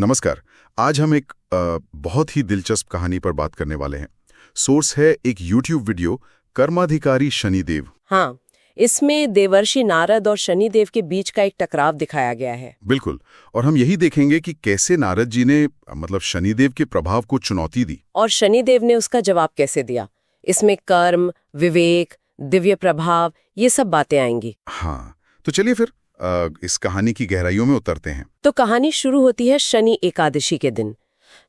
नमस्कार। आज हम एक बहुत ही दिलचस्प कहानी पर बात करने वाले हैं। सोर्स है एक YouTube वीडियो, कर्माधिकारी शनिदेव। हाँ, इसमें देवर्षि नारद और शनिदेव के बीच का एक टकराव दिखाया गया है। बिल्कुल। और हम यही देखेंगे कि कैसे नारद जी ने शनिदेव के प्रभाव को चुनौती दी और शनिदेव ने उसका जवाब कैसे दिया। इसमें कर्म, विवेक, दिव्य प्रभाव, ये सब बातें आएंगी। हाँ, तो चलिए फिर इस कहानी की गहराइयों में उतरते हैं। तो कहानी शुरू होती है शनि एकादशी के दिन।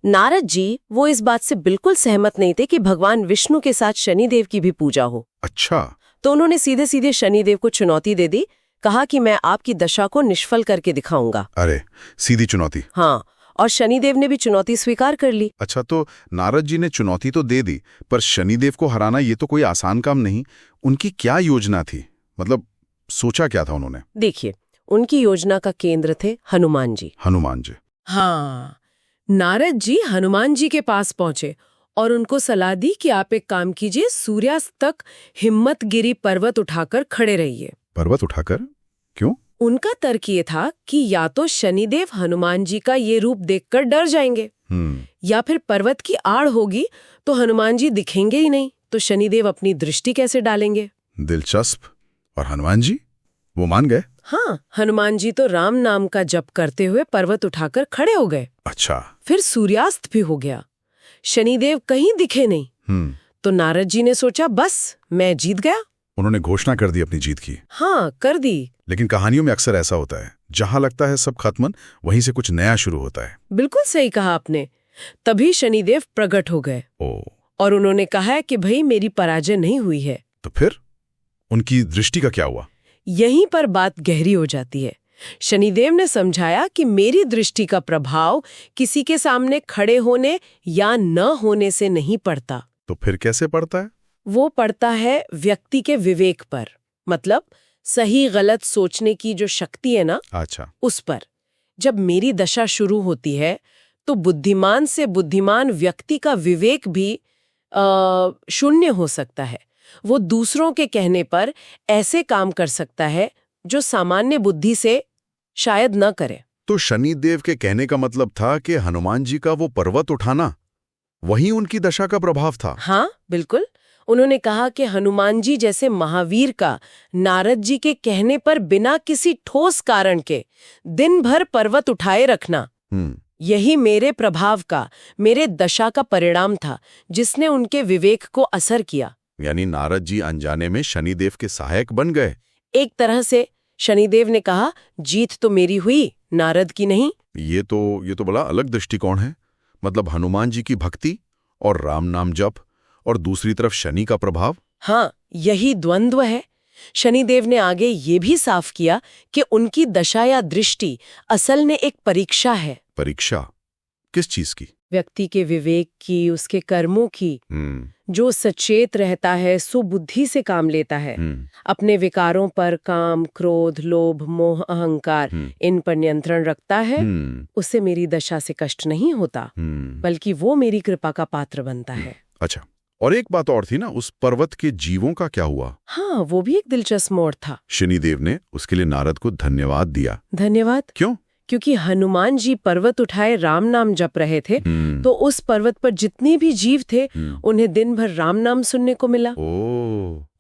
नारद जी वो इस बात से बिल्कुल सहमत नहीं थे कि भगवान विष्णु के साथ शनिदेव की भी पूजा हो। अच्छा। तो उन्होंने सीधे सीधे शनिदेव को चुनौती दे दी। कहा कि मैं आपकी दशा को निष्फल करके दिखाऊंगा। अरे, सीधी चुनौती। हाँ, और शनिदेव ने भी चुनौती स्वीकार कर ली। अच्छा, तो नारद जी ने चुनौती तो दे दी, पर शनिदेव को हराना ये तो कोई आसान काम नहीं। उनकी क्या योजना थी? सोचा क्या था उन्होंने? देखिए, उनकी योजना का केंद्र थे हनुमान जी। हनुमान जी। हाँ, नारद जी हनुमान जी के पास पहुंचे और उनको सलाह दी कि आप एक काम कीजिए, सूर्यास्त तक हिम्मतगिरी पर्वत उठाकर खड़े रहिए। पर्वत उठाकर? क्यों? उनका तर्क ये था कि या तो शनिदेव हनुमान जी का ये रूप देखकर डर जाएंगे, या फिर पर्वत की आड़ होगी तो हनुमान जी दिखेंगे ही नहीं, तो शनिदेव अपनी दृष्टि कैसे डालेंगे। दिलचस्प। और हनुमान जी वो मान गए? हाँ, हनुमान जी तो राम नाम का जप करते हुए पर्वत उठाकर खड़े हो गए। अच्छा। फिर सूर्यास्त भी हो गया, शनिदेव कहीं दिखे नहीं। तो नारद जी ने सोचा, बस मैं जीत गया। उन्होंने घोषणा कर दी अपनी जीत की। हाँ, कर दी। लेकिन कहानियों में अक्सर ऐसा होता है, जहां लगता है सब खत्म, वहीं से कुछ नया शुरू होता है। बिल्कुल सही कहा आपने। तभी शनिदेव प्रकट हो गए और उन्होंने कहा कि भाई मेरी पराजय नहीं हुई है। तो फिर उनकी दृष्टि का क्या हुआ? यहीं पर बात गहरी हो जाती है। शनिदेव ने समझाया कि मेरी दृष्टि का प्रभाव किसी के सामने खड़े होने या न होने से नहीं पड़ता। तो फिर कैसे पड़ता है? वो पड़ता है व्यक्ति के विवेक पर, मतलब सही गलत सोचने की जो शक्ति है ना, अच्छा, उस पर। जब मेरी दशा शुरू होती है तो बुद्धिमान से बुद्धिमान व्यक्ति का विवेक भी शून्य हो सकता है। वो दूसरों के कहने पर ऐसे काम कर सकता है जो सामान्य बुद्धि से शायद न करे। तो शनिदेव के कहने का मतलब था कि हनुमान जी का वो पर्वत उठाना, वही उनकी दशा का प्रभाव था। हाँ, बिल्कुल। उन्होंने कहा कि हनुमान जी जैसे महावीर का नारद जी के कहने पर बिना किसी ठोस कारण के दिन भर पर्वत उठाए रखना, यही मेरे प्रभाव का, मेरे दशा का परिणाम था, जिसने उनके विवेक को असर किया। यानी नारद जी अनजाने में शनिदेव के सहायक बन गए। एक तरह से शनिदेव ने कहा, जीत तो मेरी हुई, नारद की नहीं। ये तो बड़ा अलग दृष्टिकोण है। हनुमान जी की भक्ति और राम नाम जप, और दूसरी तरफ शनि का प्रभाव। हाँ, यही द्वंद्व है। शनिदेव ने आगे ये भी साफ किया कि उनकी दशा या दृष्टि असल में एक परीक्षा है। परीक्षा किस चीज की? व्यक्ति के विवेक की, उसके कर्मों की। जो सचेत रहता है, सुबुद्धि से काम लेता है, अपने विकारों पर, काम, क्रोध, लोभ, मोह, अहंकार, इन पर नियंत्रण रखता है, उसे मेरी दशा से कष्ट नहीं होता, बल्कि वो मेरी कृपा का पात्र बनता है। अच्छा, और एक बात और थी ना, उस पर्वत के जीवों का क्या हुआ? हाँ, वो भी एक दिलचस्प मोड़ था। शनिदेव ने उसके लिए नारद को धन्यवाद दिया। धन्यवाद? क्यों? क्योंकि हनुमान जी पर्वत उठाए राम नाम जप रहे थे, तो उस पर्वत पर जितने भी जीव थे, उन्हें दिन भर राम नाम सुनने को मिला।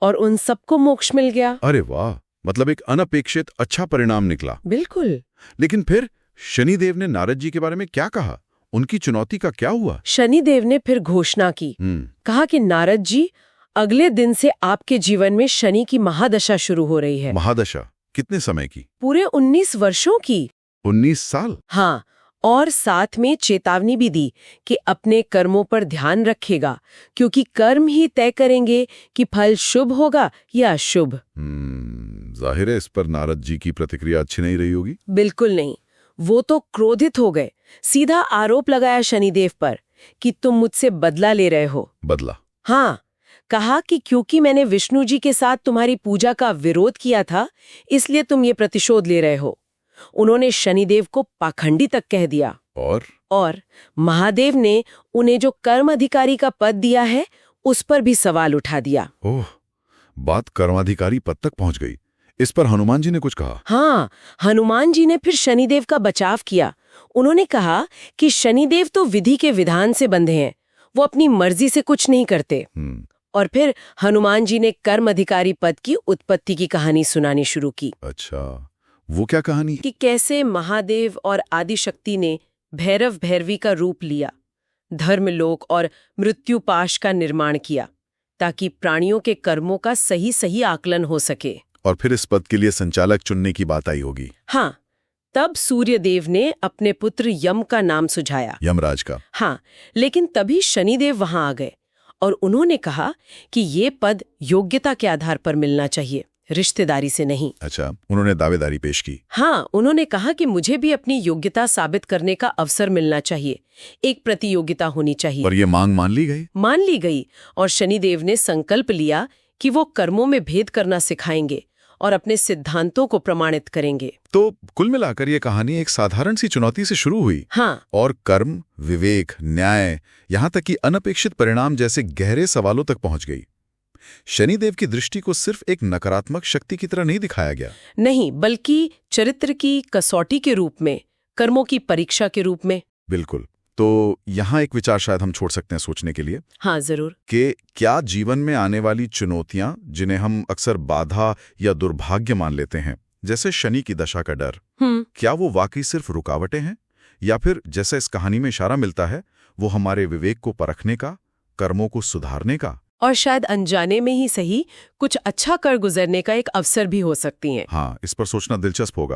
और उन सबको मोक्ष मिल गया। अरे वाह, एक अनपेक्षित अच्छा परिणाम निकला। बिल्कुल। लेकिन फिर शनिदेव ने नारद जी के बारे में क्या कहा? उनकी चुनौती का क्या हुआ? शनिदेव ने फिर घोषणा की। कहा कि नारद जी, अगले दिन से आपके जीवन में शनि की महादशा शुरू हो रही है। महादशा कितने समय की? पूरे 19 वर्षों की। 19 साल? हाँ, और साथ में चेतावनी भी दी कि अपने कर्मों पर ध्यान रखेगा, क्योंकि कर्म ही तय करेंगे कि फल शुभ होगा या अशुभ। जाहिर है इस पर नारद जी की प्रतिक्रिया अच्छी नहीं रही होगी। बिल्कुल नहीं। वो तो क्रोधित हो गए, सीधा आरोप लगाया शनिदेव पर कि तुम मुझसे बदला ले रहे हो। बदला? हाँ, कहा कि क्योंकि मैंने विष्णु जी के साथ तुम्हारी पूजा का विरोध किया था, इसलिए तुम ये प्रतिशोध ले रहे हो। उन्होंने शनिदेव को पाखंडी तक कह दिया। और महादेव ने उन्हें जो कर्म अधिकारी का पद दिया है, उस पर भी सवाल उठा दिया। ओह, बात कर्माधिकारी पद तक पहुंच गई। इस पर हनुमान जी ने कुछ कहा? हाँ, हनुमान जी ने फिर शनिदेव का बचाव किया। उन्होंने कहा कि शनिदेव तो विधि के विधान से बंधे हैं, वो अपनी मर्जी से कुछ नहीं करते। और फिर हनुमान जी ने कर्म अधिकारी पद की उत्पत्ति की कहानी सुनानी शुरू की। अच्छा, वो क्या कहानी? कि कैसे महादेव और आदिशक्ति ने भैरव भैरवी का रूप लिया, धर्मलोक और मृत्युपाश का निर्माण किया, ताकि प्राणियों के कर्मों का सही सही आकलन हो सके। और फिर इस पद के लिए संचालक चुनने की बात आई होगी। हाँ, तब सूर्यदेव ने अपने पुत्र यम का नाम सुझाया। यमराज का? हाँ, लेकिन तभी शनिदेव वहां आ गए और उन्होंने कहा कि ये पद योग्यता के आधार पर मिलना चाहिए, रिश्तेदारी से नहीं। अच्छा, उन्होंने दावेदारी पेश की। हाँ, उन्होंने कहा कि मुझे भी अपनी योग्यता साबित करने का अवसर मिलना चाहिए, एक प्रतियोगिता होनी चाहिए। और ये मांग मान ली गई? मान ली गई, और शनिदेव ने संकल्प लिया कि वो कर्मों में भेद करना सिखाएंगे और अपने सिद्धांतों को प्रमाणित करेंगे। तो कुल मिलाकर ये कहानी एक साधारण सी चुनौती से शुरू हुई। हाँ, और कर्म, विवेक, न्याय, यहाँ तक कि अनपेक्षित परिणाम जैसे गहरे सवालों तक पहुंच गई। शनिदेव की दृष्टि को सिर्फ एक नकारात्मक शक्ति की तरह नहीं दिखाया गया। नहीं, बल्कि चरित्र की कसौटी के रूप में, कर्मों की परीक्षा के रूप में। बिल्कुल। तो यहाँ एक विचार शायद हम छोड़ सकते हैं सोचने के लिए। हाँ, जरूर। कि क्या जीवन में आने वाली चुनौतियां, जिन्हें हम अक्सर बाधा या दुर्भाग्य मान लेते हैं, जैसे शनि की दशा का डर, क्या वो वाकई सिर्फ रुकावटें हैं, या फिर जैसा इस कहानी में इशारा मिलता है, वो हमारे विवेक को परखने का, कर्मों को सुधारने का, और शायद अनजाने में ही सही कुछ अच्छा कर गुजरने का एक अवसर भी हो सकती हैं। हाँ, इस पर सोचना दिलचस्प होगा।